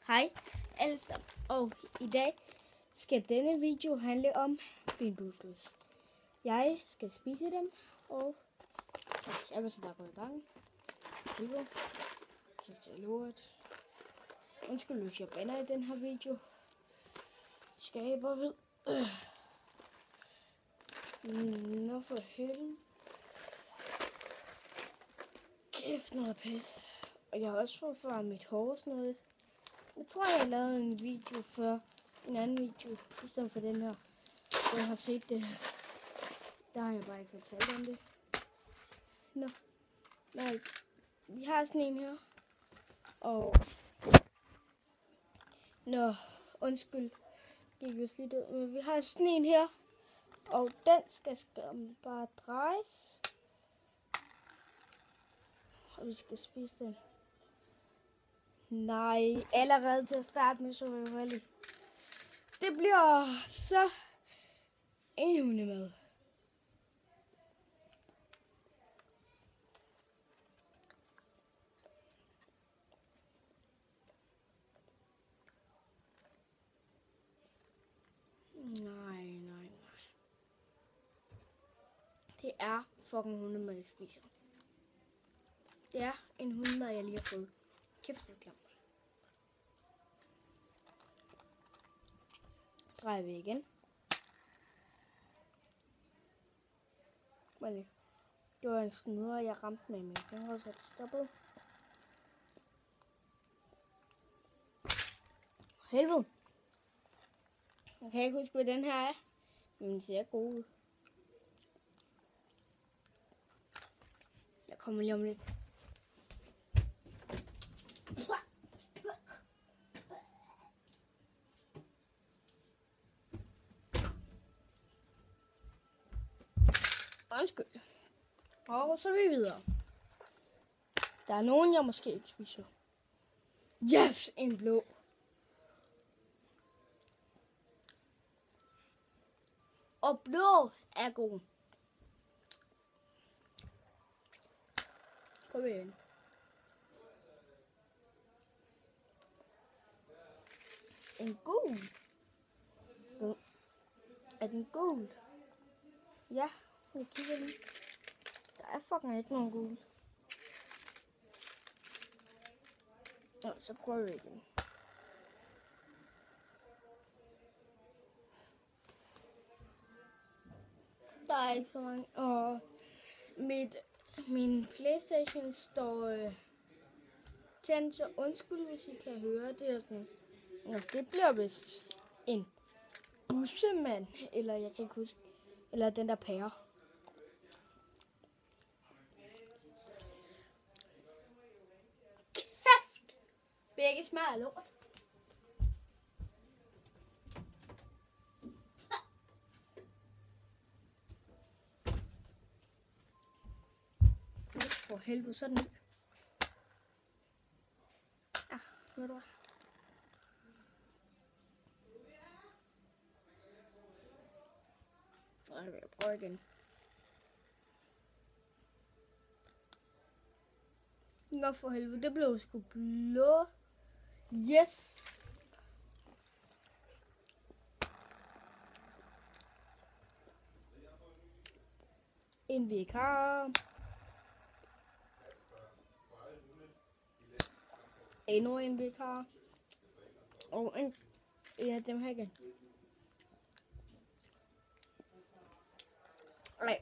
Hej alle sammen, og i dag skal denne video handle om benbusles. Jeg skal spise dem, og jeg vil så bare gå i gang. Helvede. Kaste lort. Undskyld, hvis jeg bander i den her video. Skal jeg bare ved. Nå for helvede. Kæft noget pis. Og jeg har også fået for mit hår og sådan noget. Jeg tror, jeg har lavet en video før. En anden video, i stedet for den her. Jeg har set det. Der har jeg bare ikke fortalt om det. Nå. Nej. Vi har sådan en her. Og... Nå, undskyld. Det gik jo lidt ud. Men vi har sådan en her. Og den skal bare drejes. Og vi skal spise den. Nej, allerede til at starte med, så var jeg veldig. Det bliver så en hundemad. Nej. Det er fucking hundemad, jeg spiser. Det er en hundemad, jeg lige har fået. Kæft, det er klamt. Drejer vi igen. Det var en snyder, jeg ramte med min fingre, så det stoppede. Helvede. Jeg kan ikke huske, hvad den her er. Men den ser god ud. Jeg kommer lige om lidt. Undskyld. Og så er vi videre. Der er nogen, jeg måske ikke spiser. Yes, en blå. Og blå er god. Kom igen. En gul. Er den gul? Ja. Jeg kigger lige. Der er fucking ikke nogen gul. Nå, så prøver vi igen. Der er ikke så mange. Og min PlayStation står tændt, så undskyld, hvis I kan høre det og sådan. Nå, det bliver vist en bussemand, eller jeg kan ikke huske, eller den der pære. Begge smager af lort. For helvede, sådan. Ja, ved du hvad? Jeg vil prøve igen. Nå for helvede, det blev sgu blå. Yes. En vikar. Endnu en vikar. Og en af dem her igen. Nej.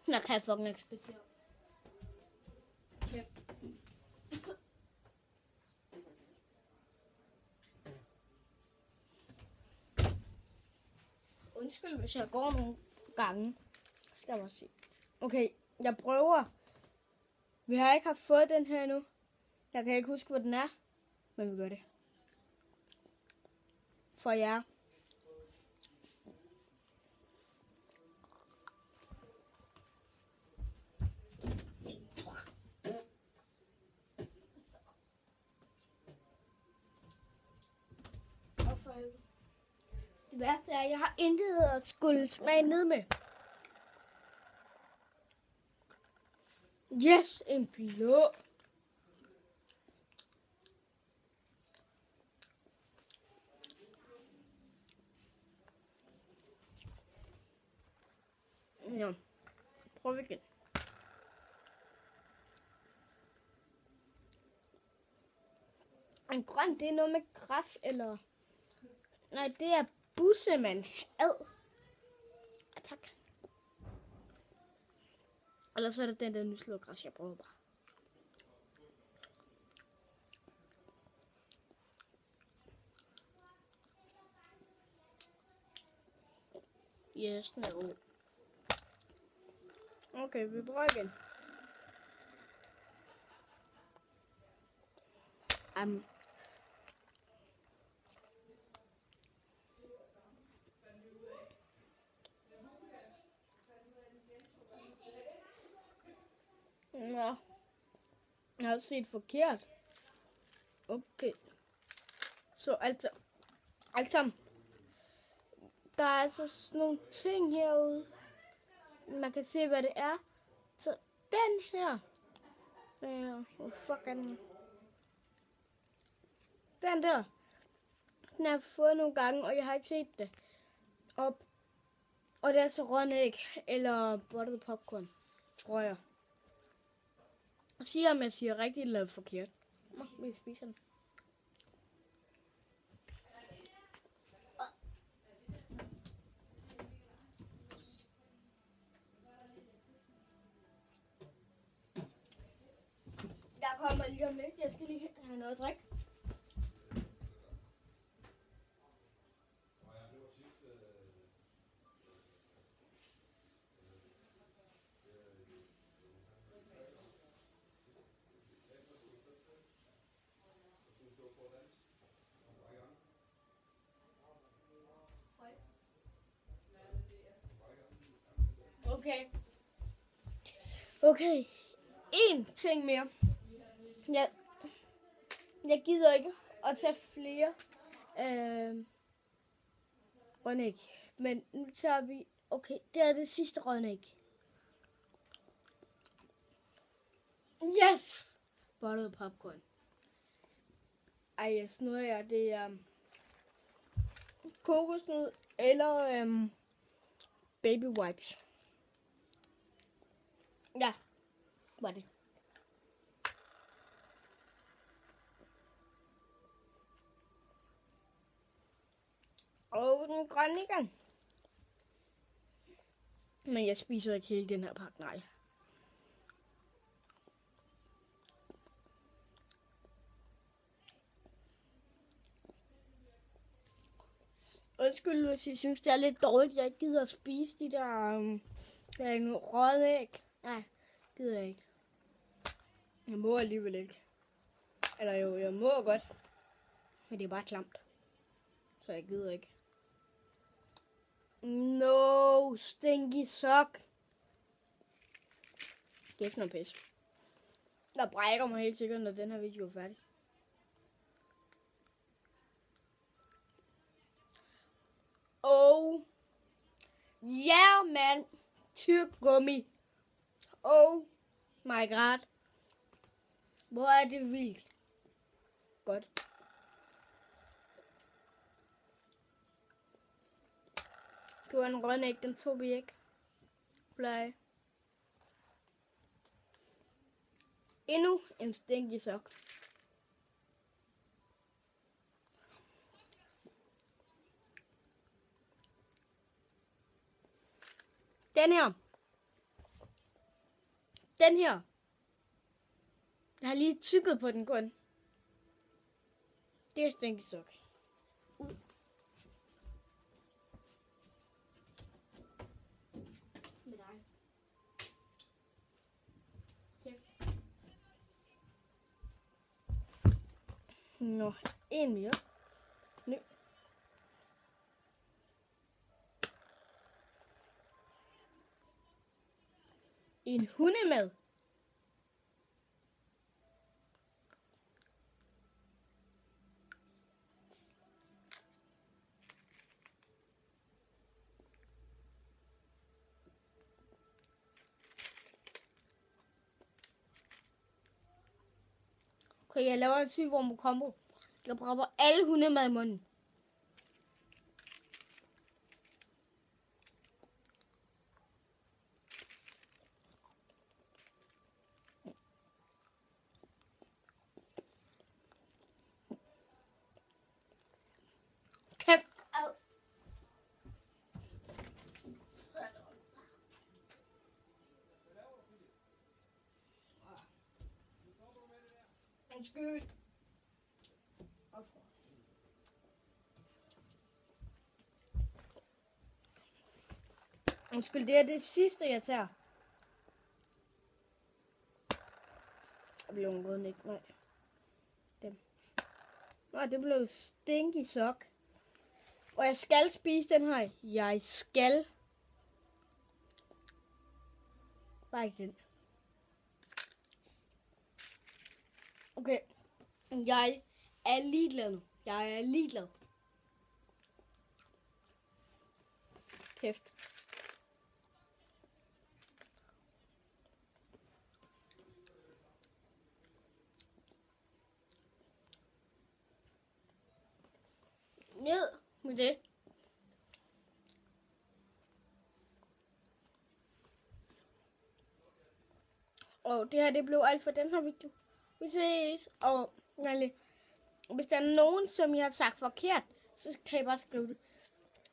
Nå kan jeg fucking ikke spise. Undskyld, hvis jeg går nogle gange. Skal jeg se. Okay, jeg prøver. Vi har ikke fået den her endnu. Jeg kan ikke huske, hvor den er. Men vi gør det. For jer. Det værste er, at jeg har intet at skulle smage ned med. Yes, en blå. Ja. Prøv igen. En grøn, det er noget med græs, eller... Nej, det er bussemand. Ad. Ja, tak. Eller så er det den der nyslåede græs, jeg prøver bare. Yes, den er god. Okay, vi prøver igen. Nå. Jeg har set forkert. Okay. Så altså, der er altså sådan nogle ting herude. Man kan se, hvad det er. Så den her. Hvor fuck er den? Den der. Den har jeg fået nogle gange, og jeg har ikke set det. Og det er altså rådne æg, eller buttered popcorn, tror jeg. Og siger, om jeg siger rigtigt eller forkert. Nå, vi spiser den. Jeg kommer lige om lidt. Jeg skal lige have noget at drikke. Okay. En ting mere. Jeg gider ikke at tage flere rødnæg. Men nu tager vi... Okay, det er det sidste rødnæg. Yes! Buttered popcorn. Ej, jeg snuder jer. Det er kokosnød eller baby wipes. Ja, var det. Og den grønne igen. Men jeg spiser ikke hele den her pakke, nej. Undskyld, hvis I synes, det er lidt dårligt, jeg ikke gider at spise de der røde æg. Nej, gider jeg ikke. Jeg må alligevel ikke. Eller jo, jeg må godt. Men det er bare klamt. Så jeg gider ikke. No, stinky sock. Kæft noget pis. Der brækker mig helt sikkert, når den her video er færdig. Oh. Yeah, man. Tyk gummi. Oh my god. Hvor er det vildt. Godt. Du har en rødnæg, den tog vi ikke. Blej. Endnu en stinky sok. Den her. Jeg har lige tykket på den kun. Det er stinky sok. Ud. Med dig. Kæft. Nå, en mere. Nu. En hundemad. Okay, jeg laver en sygevorm kombo. Jeg propper alle hundemad i munden. Undskyld. Undskyld, det er det sidste, jeg tager. Jeg blev uden ikke, nej. Dem. Nej, det blev stinky sok. Og jeg skal spise den her. Jeg skal. Bare ikke den. Okay. Jeg er ligeglad nu. Jeg er ligeglad. Kæft. Ned med det. Og det her, det blev alt for den her video. Vi ses. Og hvis der er nogen, som jeg har sagt forkert, så kan I bare skrive det.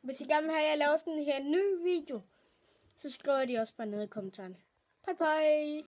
Hvis I gerne vil have, at jeg laver sådan en her ny video, så skriver de også bare nede i kommentarerne. Bye bye.